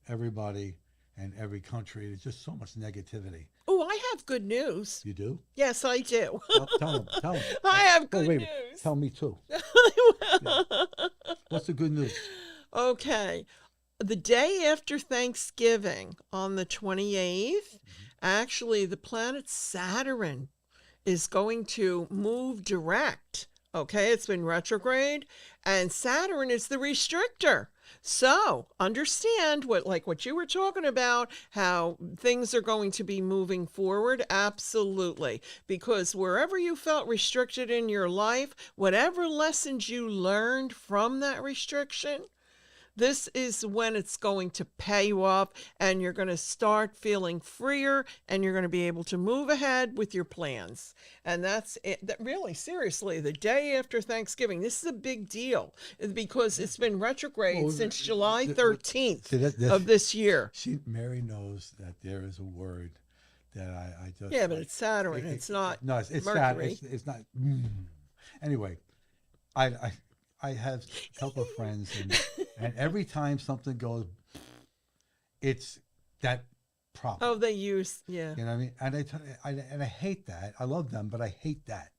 everybody and every country. There's just so much negativity. Oh, I have good news. You do? Yes, I do. Well, tell them. I have Oh, good wait, news. tell me too. What's the good news? Okay. The day after Thanksgiving, on the 28th, actually, the planet Saturn is going to move direct. Okay, it's been retrograde, and Saturn is the restrictor. So understand what you were talking about, how things are going to be moving forward. Absolutely. Because wherever you felt restricted in your life, whatever lessons you learned from that restriction, this is when it's going to pay you off and you're going to start feeling freer and you're going to be able to move ahead with your plans. And that's it. That really, seriously, the day after Thanksgiving, this is a big deal because it's been retrograde Well, since July th- 13th See, that- of this year. Mary knows that there is a word that I just. Yeah, but it's Saturn. It's not No, it's Mercury. It's not. Anyway, I have a couple of friends, and every time something goes, it's that problem. Oh, they use, yeah. You know what I mean? And I hate that. I love them, but I hate that.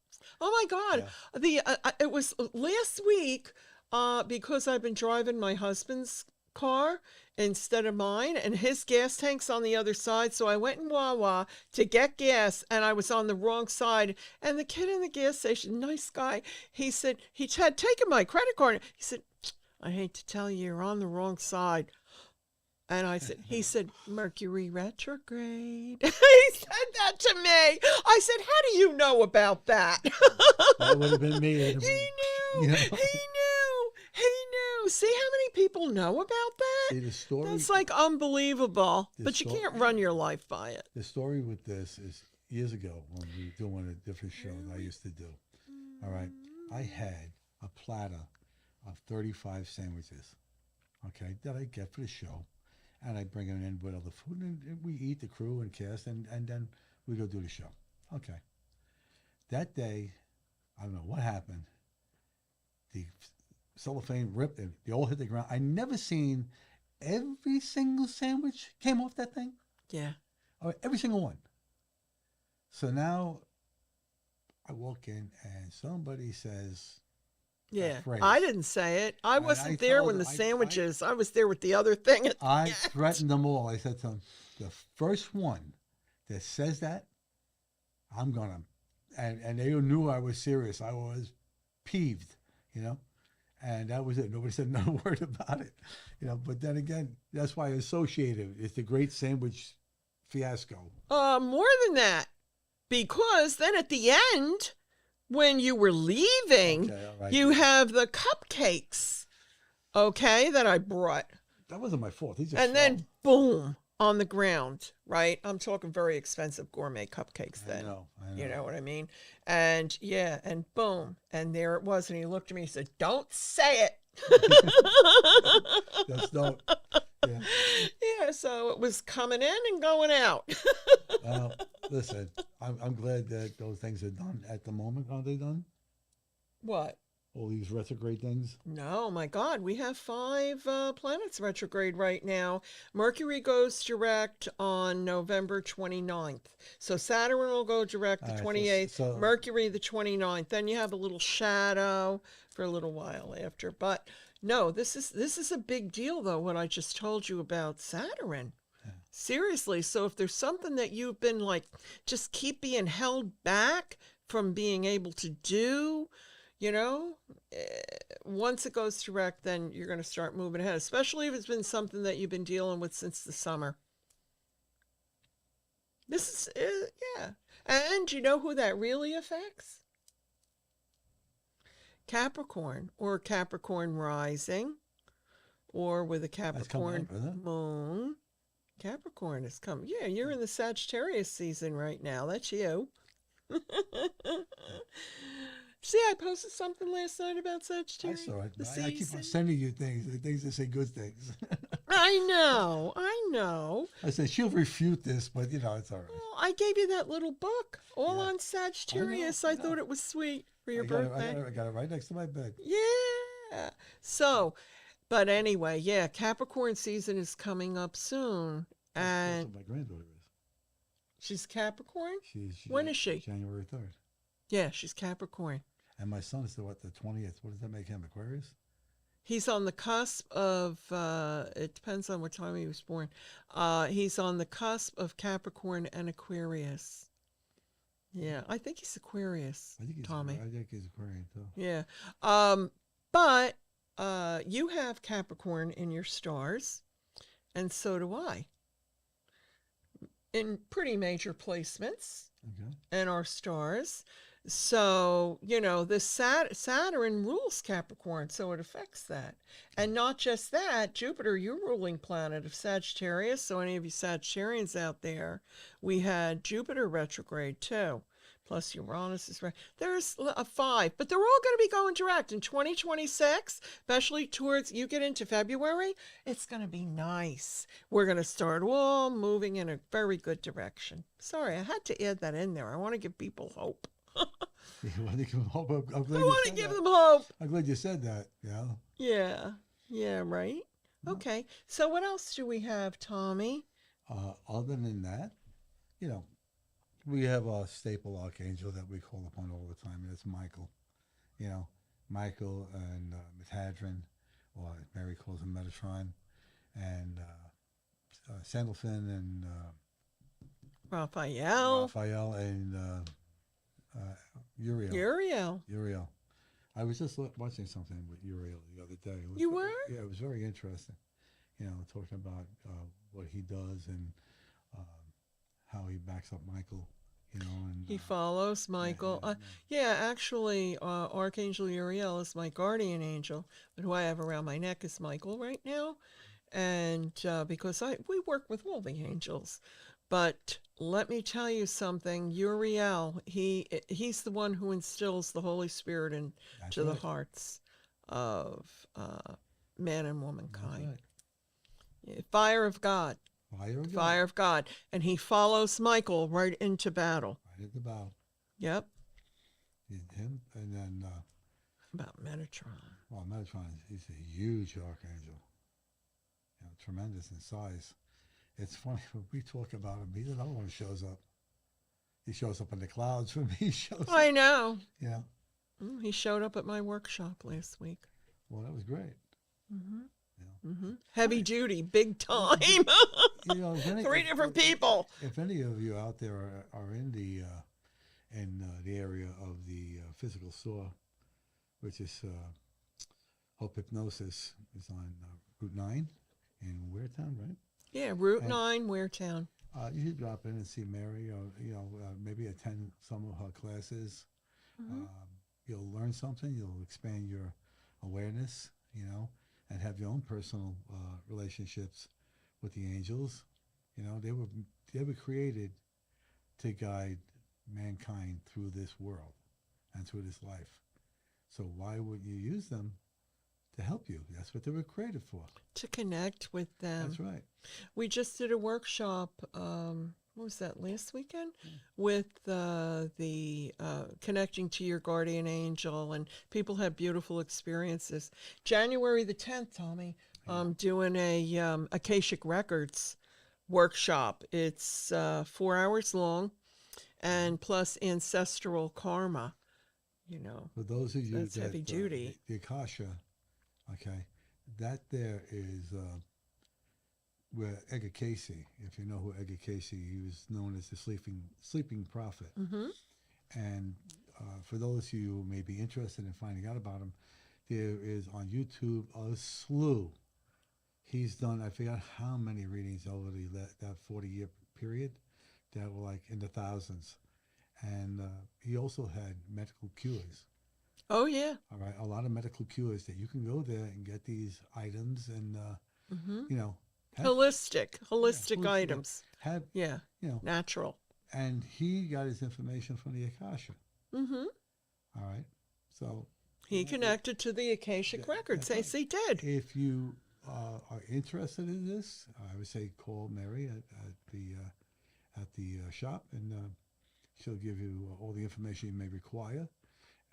Oh my God! It was last week because I've been driving my husband's car instead of mine, and his gas tank's on the other side. So I went in Wawa to get gas, and I was on the wrong side. And the kid in the gas station, nice guy, he said he had taken my credit card. He said, "I hate to tell you, you're on the wrong side." And he said, Mercury retrograde. He said that to me. I said, how do you know about that? That would have been me. He knew. You know? He knew. He knew. See how many people know about that? See, the story. That's like unbelievable. The But you story- can't run your life by it. The story with this is years ago when we were doing a different show that I used to do. All right. I had a platter of 35 sandwiches, okay, that I get for the show. And I bring it in with other food, and we eat, the crew and cast, and then we go do the show. Okay. That day, I don't know what happened. The cellophane ripped, and they all hit the ground. I never seen every single sandwich came off that thing. Yeah. All right, every single one. So now I walk in and somebody says, Yeah. phrase. I didn't say it. I And wasn't I there told when the them- sandwiches. I was there with the other thing. I threatened them all. I said to them, the first one that says that, I'm going to, and they knew I was serious. I was peeved, you know, and that was it. Nobody said no word about it, you know, but then again, that's why I associate it. It's the great sandwich fiasco. More than that, because then at the end, when you were leaving, Okay, all right. you have the cupcakes, okay, that I brought. That wasn't my fault. He just And then, fell. boom, on the ground, right? I'm talking very expensive gourmet cupcakes I then. know. I know. You know what I mean? And yeah, and boom. And there it was. And he looked at me and said, "Don't say it." Just don't. Yeah. Yeah, so it was coming in and going out. Well, listen, I'm glad that those things are done at the moment. Are they done? What? All these retrograde things? No, my God, we have 5 planets retrograde right now. Mercury goes direct on November 29th. So Saturn will go direct the All right, 28th, so Mercury the 29th. Then you have a little shadow for a little while after. But no, this is a big deal though, what I just told you about Saturn. Seriously, so if there's something that you've been like just keep being held back from being able to do, you know, once it goes direct, then you're going to start moving ahead, especially if it's been something that you've been dealing with since the summer. This is, yeah. And you know who that really affects? Capricorn or Capricorn rising or with a that's coming Capricorn up, isn't it? moon. Capricorn is coming. Yeah, you're in the Sagittarius season right now. That's you. See, I posted something last night about I Sagittarius. saw it. The I keep on season. sending you things that say good things. I know, I know. I said she'll refute this, but you know it's all right. Well, I gave you that little book, all Yeah. on Sagittarius. I I know. thought it was sweet for your I got it, birthday. I got it right next to my bed. Yeah. So, but anyway, yeah, Capricorn season is coming up soon, That's and what my granddaughter is. she's Capricorn. She's When is she? January 3rd. Yeah, she's Capricorn. And my son is the 20th. What does that make him? Aquarius? He's on the cusp of, it depends on what time he was born. He's on the cusp of Capricorn and Aquarius. Yeah, I think he's Aquarius, Tommy. I think he's Aquarian too. Yeah. But you have Capricorn in your stars, and so do I. In pretty major placements Okay. in our stars. So, you know, this Saturn rules Capricorn, so it affects that. And not just that, Jupiter, your ruling planet of Sagittarius. So, any of you Sagittarians out there, we had Jupiter retrograde too. Plus Uranus is right. There's a 5, but they're all going to be going direct in 2026, especially towards you get into February. It's going to be nice. We're going to start all moving in a very good direction. Sorry, I had to add that in there. I want to give people hope. You want to give him hope? I'm glad I you want to said give that. them hope. I'm glad you said that. Yeah. Yeah. Yeah, right? Okay. So what else do we have, Tommy? Other than that, you know, we have a staple archangel that we call upon all the time, and it's Michael. You know, Michael and Methadrin, or Mary calls him Metatron, and Sandalphon and Raphael. Raphael and Uriel. Uriel. Uriel. I was just watching something with Uriel the other day. It was You were? Yeah, it was very interesting. You know, talking about what he does and how he backs up Michael. You know, and He follows Michael. Yeah, actually, Archangel Uriel is my guardian angel, but who I have around my neck is Michael right now. And because we work with all the angels. But let me tell you something, Uriel, he's the one who instills the Holy Spirit into That's the right. hearts of man and That's womankind. right. Yeah, fire of God. Fire of God. Fire of God. And he follows Michael right into battle. Right at the bow. Yep. Him, and then, About Metatron. well, Metatron, he's a huge archangel. You know, tremendous in size. It's funny, when we talk about him, he's another one who shows up. He shows up in the clouds for me. He shows I up. know. Yeah. He showed up at my workshop last week. Well, that was great. Heavy duty, big time. You know, if any, 3 different people. If any of you out there are in the area of the physical store, which is Hope Hypnosis, is on Route 9 in Waretown, right? Yeah, Route And- 9, Waretown. You should drop in and see Mary, or maybe attend some of her classes. You'll learn something. You'll expand your awareness, and have your own personal relationships with the angels, You know, they were created to guide mankind through this world and through this life. So why would you use them to help you? That's what they were created for. To connect with them. That's right. We just did a workshop, what was that, last weekend? With the connecting to your guardian angel, and people had beautiful experiences. January the 10th, Tommy, doing a Akashic Records workshop. It's 4 hours long, and plus ancestral karma, you know. For those of you That's heavy duty. The Akasha, okay, that there is where Edgar Casey, if you know who Edgar Casey, he was known as the sleeping prophet. Mm-hmm. And for those of you who may be interested in finding out about him, there is on YouTube a slew. He's done, I forgot how many readings over that 40-year period that were like in the thousands. And he also had medical cures. Oh, yeah. All right, a lot of medical cures that you can go there and get these items and, you know. Holistic holistic, items. Have, Yeah, you know. natural. And he got his information from the Akasha. Mm-hmm. All right, so. He connected to the Akashic Records. Right. Yes, he did. If you are interested in this, I would say call Mary at the shop, and she'll give you all the information you may require.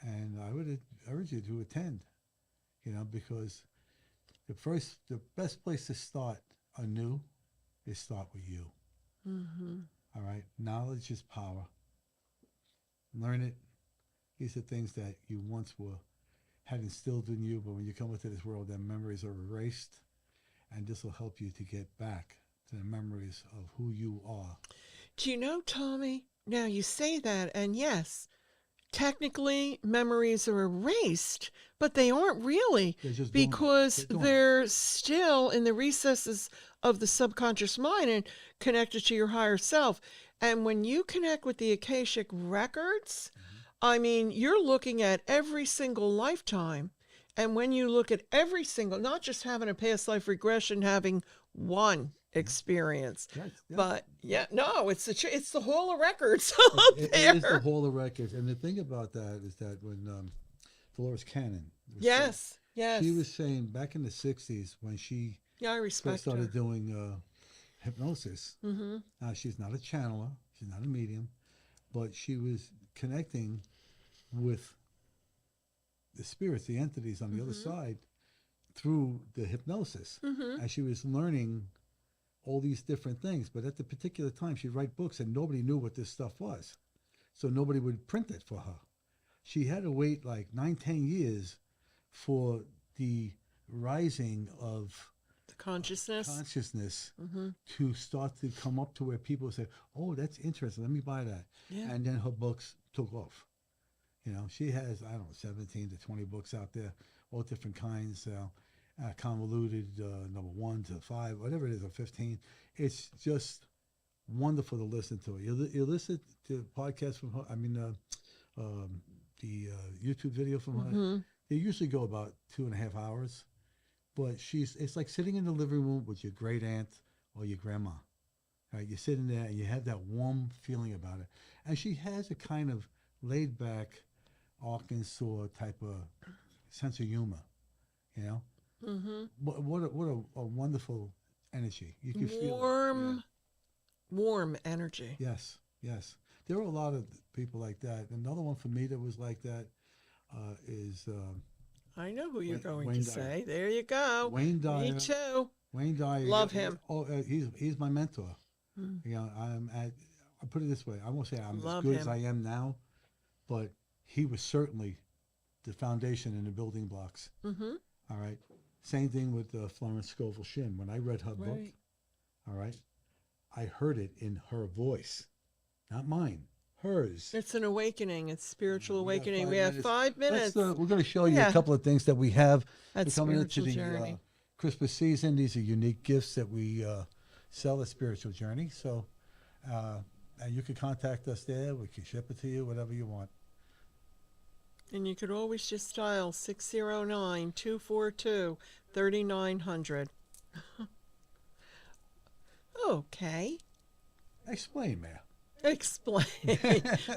And I would urge you to attend, you know, because the best place to start anew is start with you. Mm-hmm. All right, knowledge is power. Learn it. These are things that you once had instilled in you, but when you come into this world, their memories are erased, and this will help you to get back to the memories of who you are. Do you know, Tommy? Now you say that, and yes, technically memories are erased, but they aren't really, They're just because dormant. they're still in the recesses of the subconscious mind and connected to your higher self. And when you connect with the Akashic Records, I mean, you're looking at every single lifetime. And when you look at every single, not just having a past life regression, having one experience, Yes, yeah. but yeah, no, it's the whole of records It there. is the whole of records. And the thing about that is that when Dolores Cannon, was Yes, yes. she was saying back in the 60s when she Yeah, I first respect her. started doing hypnosis. Mm-hmm. Now, she's not a channeler, she's not a medium, but she was connecting with the spirits, the entities on the other side through the hypnosis. Mm-hmm. And she was learning all these different things. But at the particular time, she'd write books and nobody knew what this stuff was. So nobody would print it for her. She had to wait like 9-10 years for the rising of The consciousness. consciousness Mm-hmm. to start to come up to where people say, oh, that's interesting, let me buy that. Yeah. And then her books took off. You know, she has, I don't know, 17 to 20 books out there, all different kinds, convoluted, number 1 to 5, whatever it is, or 15. It's just wonderful to listen to it. You listen to podcasts from her, the YouTube video from her. Mm-hmm. They usually go about 2.5 hours, but it's like sitting in the living room with your great aunt or your grandma. Right? You're sitting there and you have that warm feeling about it. And she has a kind of laid back Arkansas type of sense of humor, you know? Mm-hmm. What a wonderful energy. You can feel it. Warm energy. Yes, yes. There are a lot of people like that. Another one for me that was like that is I know who you're going Wayne to Dyer. say. There you go. Wayne Dyer. Me too. Wayne Dyer. Love him. Oh, he's my mentor. Mm. You know, I'll put it this way. I won't say I'm Love as good him. as I am now, but he was certainly the foundation and the building blocks. Mm-hmm. All right. Same thing with Florence Scovel Shinn. When I read her book, Right. all right, I heard it in her voice, not mine, hers. It's an awakening. It's spiritual We got awakening. 5 We have minutes. 5 minutes. We're going to show you Yeah. a couple of things that we have. That's We're coming into spiritual the journey. Christmas season. These are unique gifts that we sell at Spiritual Journey. So and you can contact us there. We can ship it to you, whatever you want. And you could always just dial 609-242-3900. Okay. Explain, Mayor. Explain.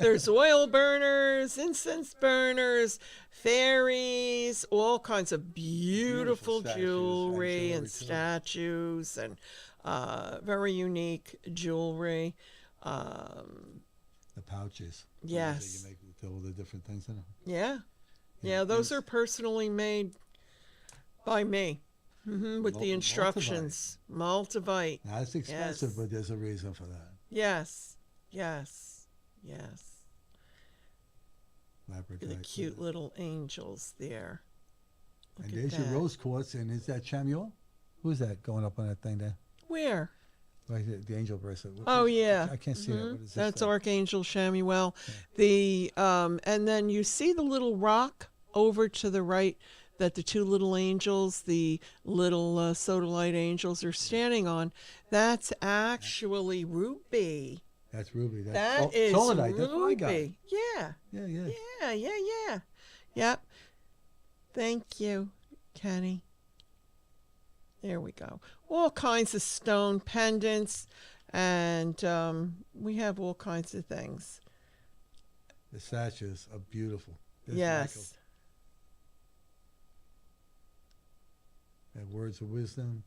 There's oil burners, incense burners, fairies, all kinds of beautiful Beautiful statues and jewelry jewelry, and too. statues and very unique jewelry. The pouches. the ones Yes. That you make with all the different things in them. Yeah. Yeah, those are personally made by me. With the Multivite. Multivite. Now, it's expensive, Yes. but there's a reason for that. Yes. Yes. Yes. Labradorite. The cute little angels there. Look And at there's that. your rose quartz, and is that Chamuel? Who's that going up on that thing there? Where? Right there, the angel bracelet. Oh yeah, I can't see that. What is this? that's thing? Archangel Shamuel. The and then you see the little rock over to the right that the two little angels, the little sodalite angels, are standing on. That's actually ruby. That's ruby. That is Solidite. That's what I got. ruby. Yeah, Yeah, yeah. yeah. Yep. Thank you, Kenny. There we go. All kinds of stone pendants, and we have all kinds of things. The statues are beautiful. There's Yes. Michael. We have words of wisdom.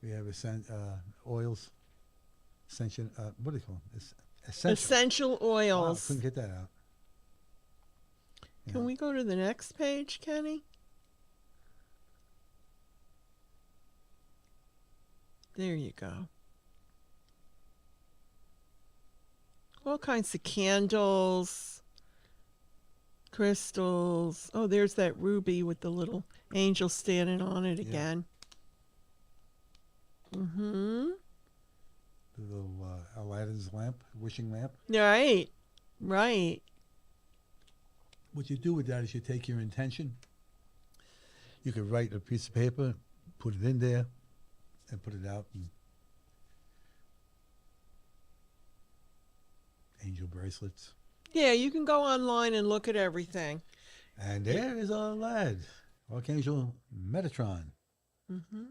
We have oils. Ascension. What do you call them? Essential. Essential Wow, oils. couldn't get that out. Can we go to the next page, Kenny? There you go. All kinds of candles, crystals. Oh, there's that ruby with the little angel standing on it Yeah. again. Mm-hmm. The little Aladdin's lamp, wishing lamp. Right. Right. What you do with that is you take your intention. You could write a piece of paper, put it in there, and put it out. And angel bracelets. Yeah, you can go online and look at everything. And there is our lad, Archangel Metatron. Mm-hmm.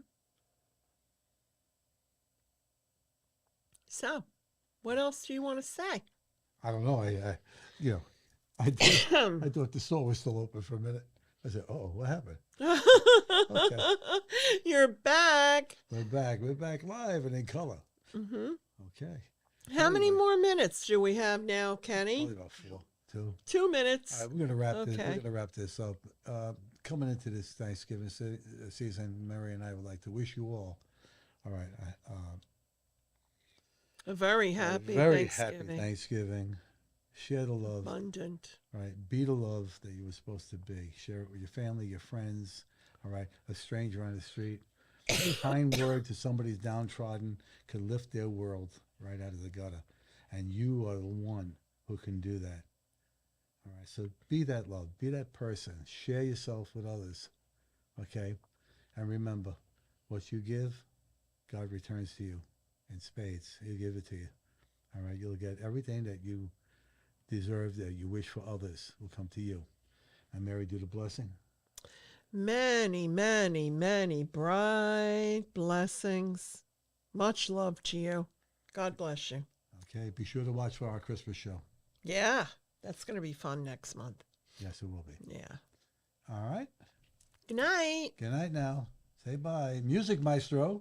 So, what else do you want to say? I don't know. I thought the store was still open for a minute. I said, "Oh, what happened?" Okay. You're back. We're back. We're back live and in color. Mm-hmm. Okay. How many Anyway. more minutes do we have now, Kenny? Probably about 4, 2. 2 minutes. All right, we're gonna wrap this. Okay. We're gonna wrap this up. Coming into this Thanksgiving season, Mary and I would like to wish you all right, A very happy very Thanksgiving. happy Thanksgiving. Share the love, Abundant. right? Be the love that you were supposed to be. Share it with your family, your friends. All right, a stranger on the street. A kind word to somebody's downtrodden could lift their world right out of the gutter, and you are the one who can do that. All right, so be that love, be that person, share yourself with others, okay? And remember, what you give, God returns to you in spades. He'll give it to you. All right, you'll get everything that you deserve, that you wish for others, will come to you. And Mary, do the blessing. Many, many, many bright blessings. Much love to you. God bless you. Okay, be sure to watch for our Christmas show. Yeah, that's going to be fun next month. Yes, it will be. Yeah. All right. Good night. Good night now. Say bye. Music Maestro.